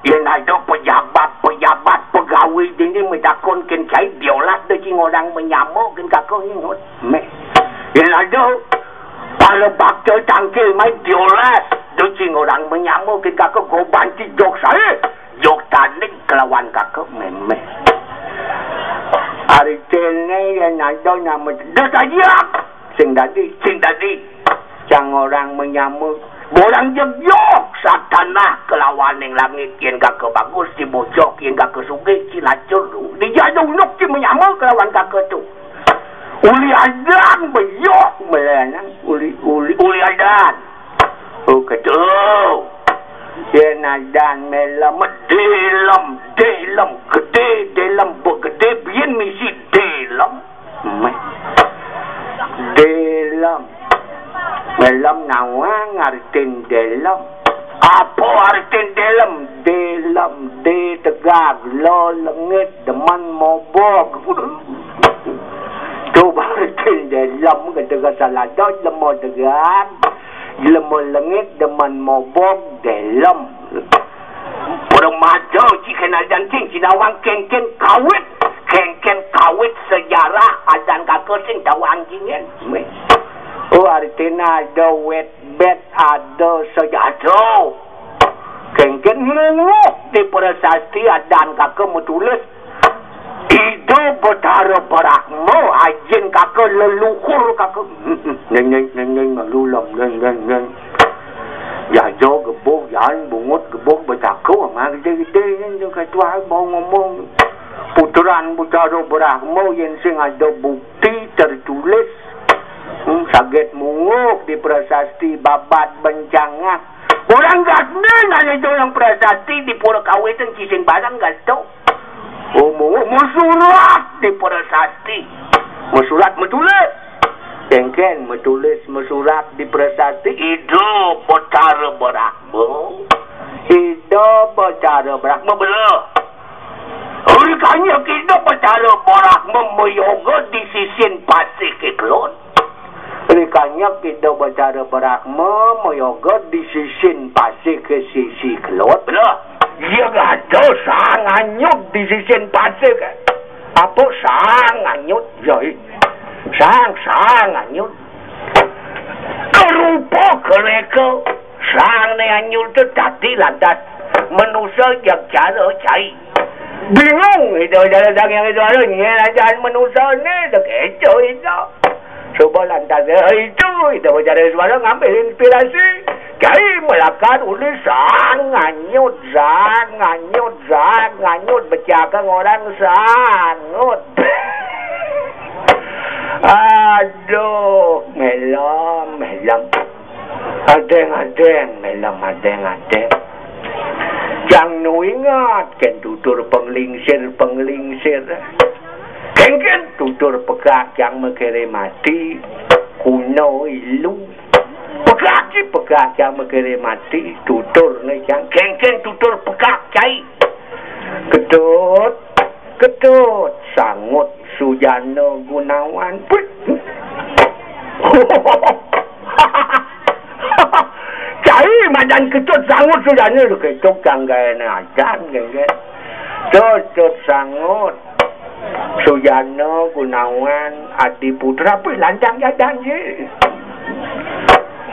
Yang ada pejabat pegawai ini mentakon ken cai diolat dengan orang menyamuk ken kakak ingat. Yang ada kalau bakal tangkil mai diolat dengan orang menyamuk ken kakak go banti jok saya. Jok tanding kelawan kakak memeh. Hari ini yang ada nama Datajak. Sing tadi. Yang orang menyamuk. Borang jejok satanah kelawan yang langit yang kakak bagus dibocok yang kakak sungai cilacur dijadung nuk si menyamuk kelawan kakak tu uli adan bejok melanang uli adan ketul yang adan melam delem gede delem begede bian misi delem Dalam nawang artin dalam. Apa artin dalam? Dalam de tegak lo lengit deman mobok. Coba artin dalam ketika salah dah lemah tegak. Lemah lengit deman mobok dalam. Permata jika nadan cing sinawang kengken kawit. Kengken kawit sejarah adan kakak sing tawang jingen. Oh artinya ada wet bed ada sejatuh. Kengken ngengok di prasasti adan kakak menulis. Itu betara berakmu ajin kakak leluhur kakak. Neng malulam neng. Ya jo gebuk yan bungut gebuk bercaku ama gede yang ketua mau ngomong. Puteran betara berakmu yang sing ada bukti tertulis. Saget munguk di prasasti babat bencangak. Orang gasne nanya itu yang prasasti di pura kawitan kising barang gasto. Oh munguk musurat di prasasti. Musurat metulis. Kengken metulis musurat di prasasti. Hidup betara berakmu. Hidup betara berakmu belah. Olehkanya hidup betara berakmu meyoga di sisin pasir keklon. Olehkanya kita bercara berakma meyoga di sisin pasir ke sisi kelot. Dia ada sang anyut di sisin pasir ke. Apa sang anyut? Jadi sang anyut. Kerupa kereka sang ni anyut tu tadi lantas manusia yang cara cai. Bingung itu jalan yang itu ada ni aja manusia ni dah kecoh itu. Coba lantas itu bercari suara ngambil inspirasi. Jadi melakukan ulis sangat nyut bercakap orang sangat. Aduh, melam. Adeng, melam. Jangan ingat kan tutur penglingsir. Kengken tutur pegak yang mengirim mati kuno ilu. Pegak yang mengirim mati tutur ni yang kengken tutur pegak cai. Ketut sangut Sujana Gunawan. Cai madan ketut sangut Sujana tu ketut kanggai ajan kengken. Ketut sangut Sujana Gunawan Adi Putra pun landang jadan je.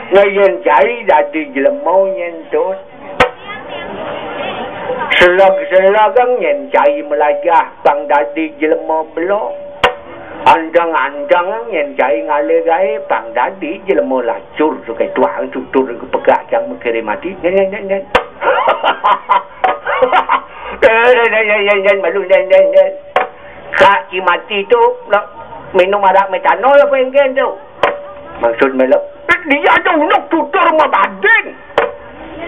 Ngayon cai jadi jelemau nyentot. Selag-selagang nyen cai melajah bang dadi jelemau belok. Andang-andang nyen cai ngale-gai bang dadi jelemau lacur sukai tuang tutur ke pegak yang mengirim mati. Nyen. Malu nyen. Kak mati tu minum arak metanol apa yang tu? Maksud melok. Dia ada unuk tutur mabading.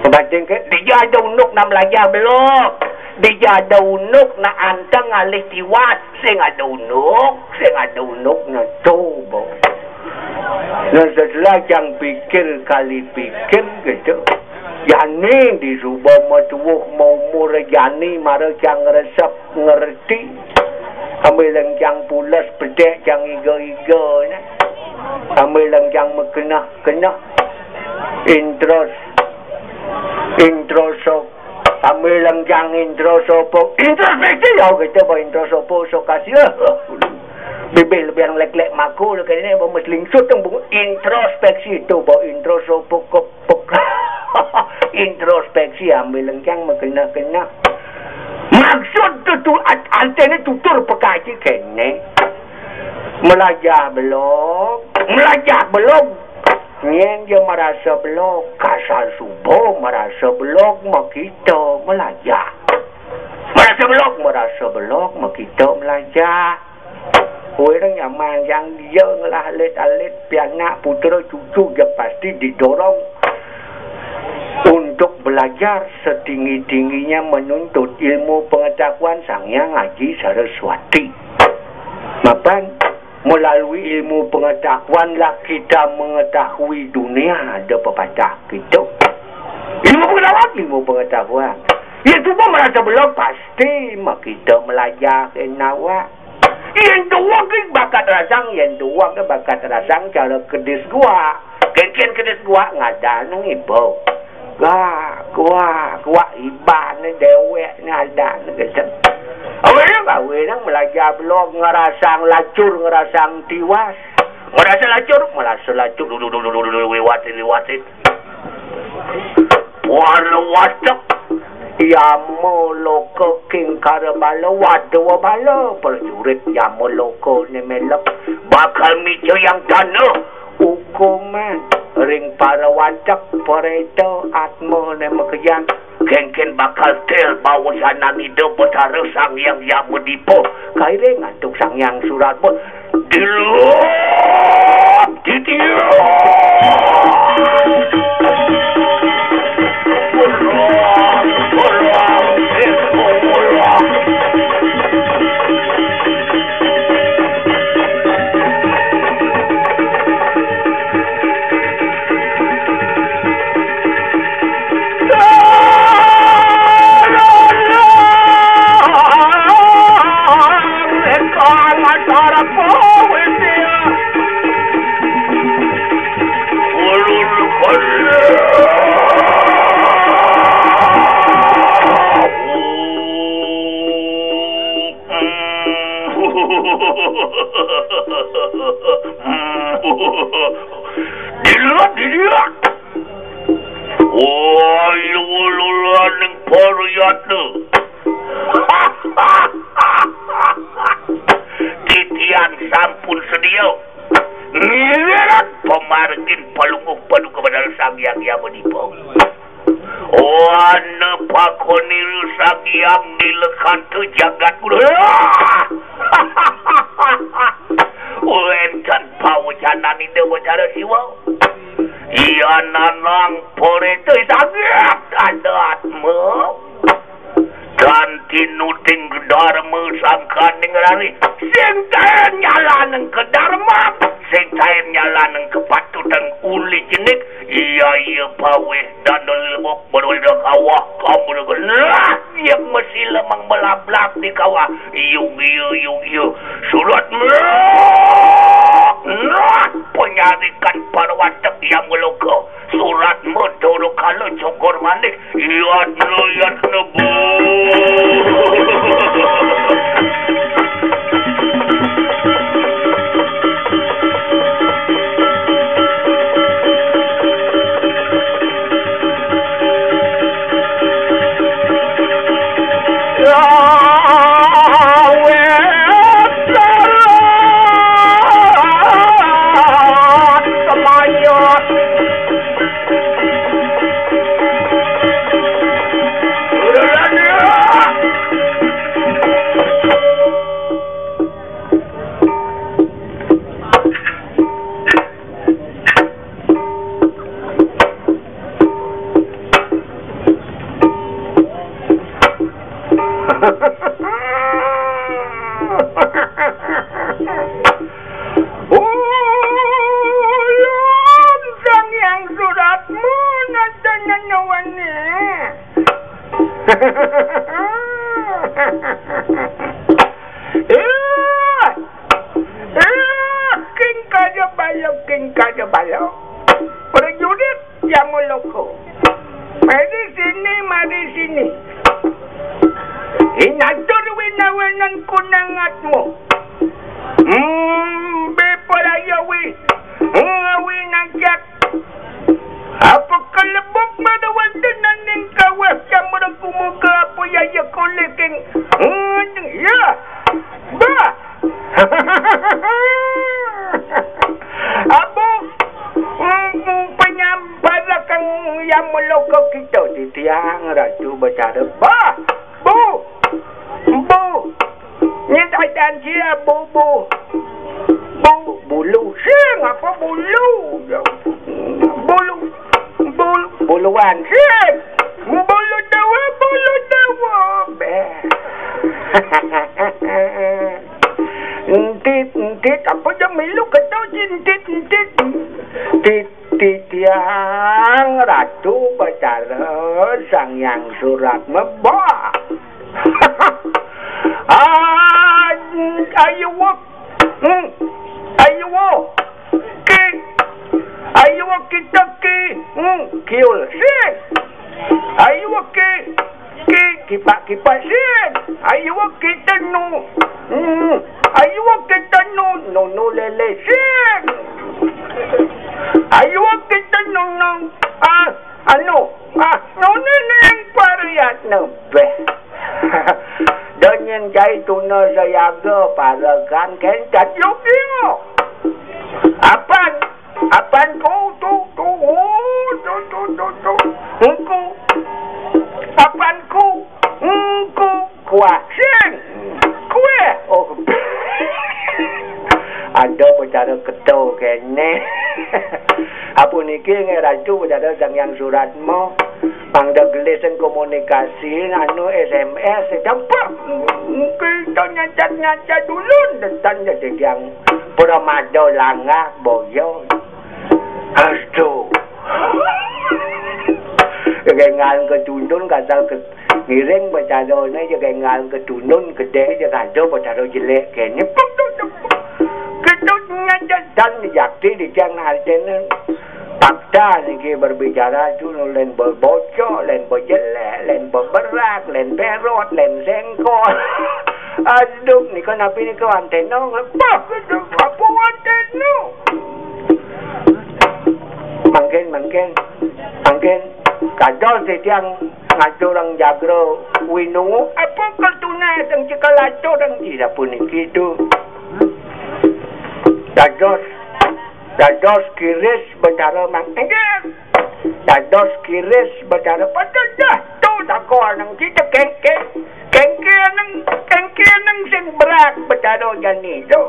Mabading ke? Dia ada unuk nak belajar belum? Dia ada unuk nak antang alih tiwat. Saya ada unuk nak coba. Dan setelah yang pikir kali pikir gitu. Yang ni dirubah matuh mau murah yani marah yang resep ngerti. Ambil yang pulas pedek yang iga-iga ni. Ambil yang mengenah-kenah. Intro sok. Amilangjang introsopo. Introspeksi ya kita bawa introsopo sokasi. Bibir lebih yang lek-lek makul kayaknya bawa meslingsut yang bunga introspeksi itu bawa introsopo kopok. Introspeksi amilangjang makena-kena. Maksud tu antena tutur pekaji kene. Melajah belum. Nyen dia merasa belum. Kasar subuh merasa belum. Makita melajah. Merasa belum. Makita melajah. Orang yang manjang dia ngelah alit-alit. Pianak putera cucu dia pasti didorong. Untuk belajar setinggi-tingginya menuntut ilmu pengetahuan Sang Hyang Haji Saraswati. Mapan? Melalui ilmu pengetahuanlah kita mengetahui dunia ada pepatah gitu. Ilmu pengetahuan. Itu pun merasa belum pasti mak kita belajar kenawa. Yang dua ke bakat rasang, yang dua ke bakat rasang cara kedis gua. Kenken kedis gua ngada nang ibu. Gua iban dewek ngada nang gitu. Awalnya belajar belum ngerasang lacur, ngerasang tiwas. Merasa lacur. Liwatin. Watak. Yamu loko king karabala wadawa bala. Perjurit yamu loko ni melap. Bakal mijo yang dana. Hukuman. Ring para watak. Pareto atmo ni makayang. Kenken bakal tel bawa sana nido betara Sang Hyang Yamodipo. Kairing antuk Sang Hyang Surat pun. Dilihat. Wah, lululan ng pariyat na. Titian sampun sedia. Nilirat pemargin palungok-palung kepada Sang Hyang Yamodipo. Wana pakoniru Sang Hyang nilekan ke jagat kuda. Wenkan pawajanan itu bicara siwa. Ia nanang porete sangat adatmu. Ganti nuting dharma sangkaning rari. Sing taen nyalaneng ke dharma. Sing taen nyalaneng kepatutan uli jenik. Iya pawe dan lelebok berweda kawah. Kamu dengan yang mesti lemang belab-belab di kawah. Yuk. Surat Not penyarikan para watak yang meloko. Surat medoro kalau cokor manik. Yatna bu. King kada balo. Prajurit yang meloko. Mari sini. dengan kunangatmu. Bepalayawi. Ngawi najak. Apa kelebuk madawan tenan ning kawas jamuraku muka apa ya koleking. Ya. Ba. Abu penyampaikan yang melokok kita di tiang ratu bercara. Ba. Bu. Ni dan dia bu. Bulu. Sing apa bulu? Buluan. Sing. Bulu dawa. Entit apa je milu ketau entit. Tiang ratu bercara sang yang surat mebah. Ayo kita kiul sing. Ayo kipak sing. Ayo kita no lele sing. Ayo kita no neneng pariat no be. Dengan jai tuna saya ke parakan kencat yukio. Apan kau tu. Apanku kuah sing. Kue. Oh. Ada bicara ketua kene. Apa niki ngeraju bicara sang yang suratmu. Pangda gelisan komunikasi anu SMS dampak. Kita nyajat dulu dan jadi yang Puramado langah boyo. Aduh. Kengal ketundun kata ngiring bicara ni je kengal ketundun gede je kado bicara jelek kene. Ketutnya dan yakti di jangan halten. Fakta ni berbicara tu len berbocor, len berjelek, len berberak, len berot, len sengkol. Aduh ni kan apa ni kau anteno? Apa anteno? Mungkin kadang setiang ngaco orang jaga winu apa keltuna yang jika laco dan tidak pun itu. Dados kiris bicara mangkenggan. Dados kiris bicara pada dah tu tak kau nang kita kengke nang sing berat bicara jani tu.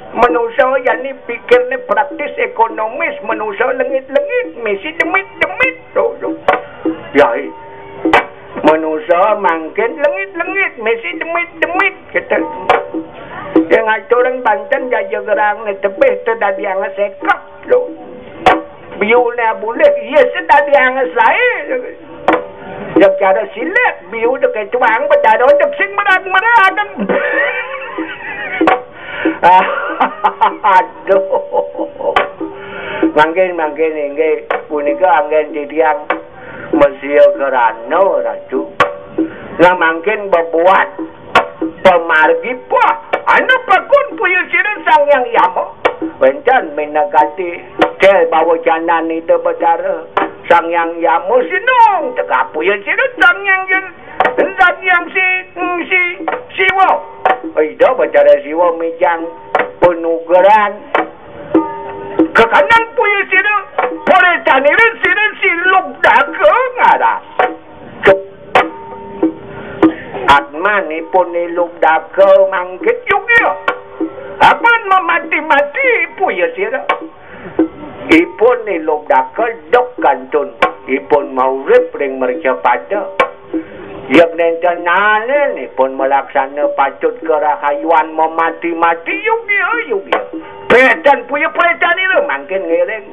Manusia yang ni pikir ni praktis ekonomis, manusia lengit-lengit, mesti demit tu. Ya, manusia makin lengit-lengit, mesti demit kita. Yang orang Banten jaya gerang ni tebih tu tadi yang sekap tu. Biunya boleh, ia sedadi yang saya. Yang cara silat, biu tu kecuang berada untuk sing merah-merah. Aduh. Mungkin ini punika angin didiang Mesir kerana ratu. Nah mungkin berbuat pemargi pun. Anak pakun punya sirah sang yang yamo. Bencan menegati kel bawa janan itu bercara. Sang yang yamo sinong. Tegak punya sirah sang yang si wo. Itu bercara siwa mijang penugaran. Kekanan punya sirah. Boleh canirin sirah siluk dah ke ngada. Atman ni pun ni luk dah ke mangkit juga. Apan memati-mati punya sirah. Ipun ni luk dah ke dok kantun. Ipun mau rip ring mereka pada. Yang nentenane ni pun melaksana patut kerahayuan memati-mati juga. Petan punya petan ni lah makin ngiring.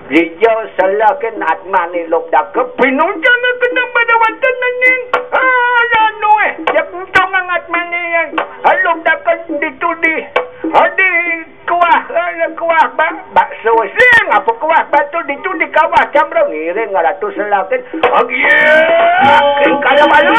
Jika selakin atman ni lop dah ke pinuncan na kena pada wantan nanging. Ano yang tong atman ni yang lop dah ke ditudi. Adi kuah bakso sing apa kuah batu ditudi kawah camrang ngiring ratu selakin. Agie. Kalau malu